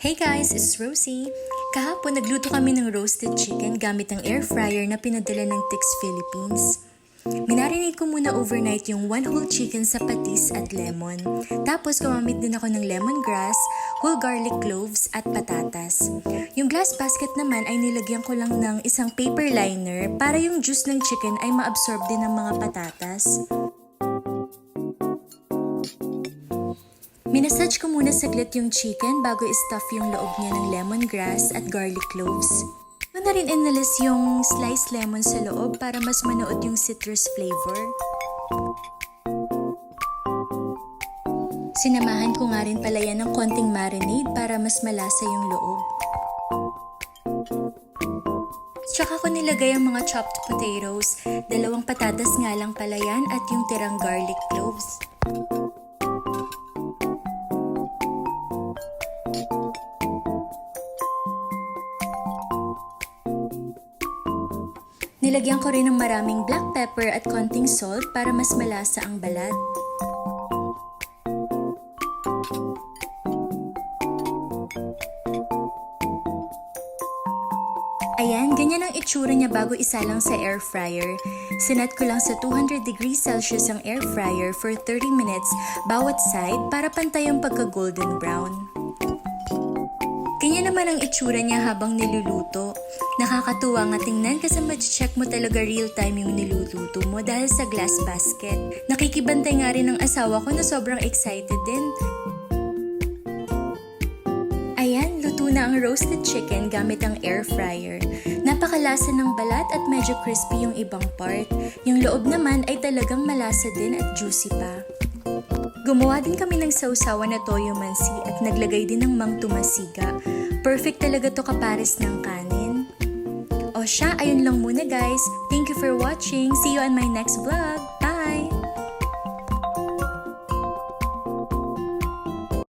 Hey guys, it's Rosie. Kahapon nagluto kami ng roasted chicken gamit ang air fryer na pinadala ng Tix Philippines. Minarinate ko muna overnight yung one whole chicken sa patis at lemon. Tapos gumamit din ako ng lemongrass, whole garlic cloves at patatas. Yung glass basket naman ay nilagyan ko lang ng isang paper liner para yung juice ng chicken ay ma-absorb din ng mga patatas. Minasage ko muna saglit yung chicken bago i-stuff yung loob niya ng lemongrass at garlic cloves. Ko na rin inalis yung sliced lemon sa loob para mas manood yung citrus flavor. Sinamahan ko nga rin pala yan ng konting marinade para mas malasa yung loob. Tsaka ko nilagay ang mga chopped potatoes, 2 patatas nga lang pala yan at yung tirang garlic cloves. Nilagyan ko rin ng maraming black pepper at konting salt para mas malasa ang balat. Ayan, ganyan ang itsura niya bago isalang sa air fryer. Sinet ko lang sa 200 degrees Celsius ang air fryer for 30 minutes bawat side para pantay ang pagka-golden brown. Ganyan naman ang itsura niya habang niluluto. Nakakatuwa nga tingnan kasi ma-check mo talaga real time yung niluluto mo dahil sa glass basket. Nakikibantay nga rin ng asawa ko na sobrang excited din. Ayan, luto na ang roasted chicken gamit ang air fryer. Napakalasa ng balat at medyo crispy yung ibang part. Yung loob naman ay talagang malasa din at juicy pa. Gumawa din kami ng sausawan na toyo mansi at naglagay din ng mang tumasiga. Perfect talaga to kapares ng kanin. O siya, ayun lang muna guys. Thank you for watching. See you on my next vlog. Bye!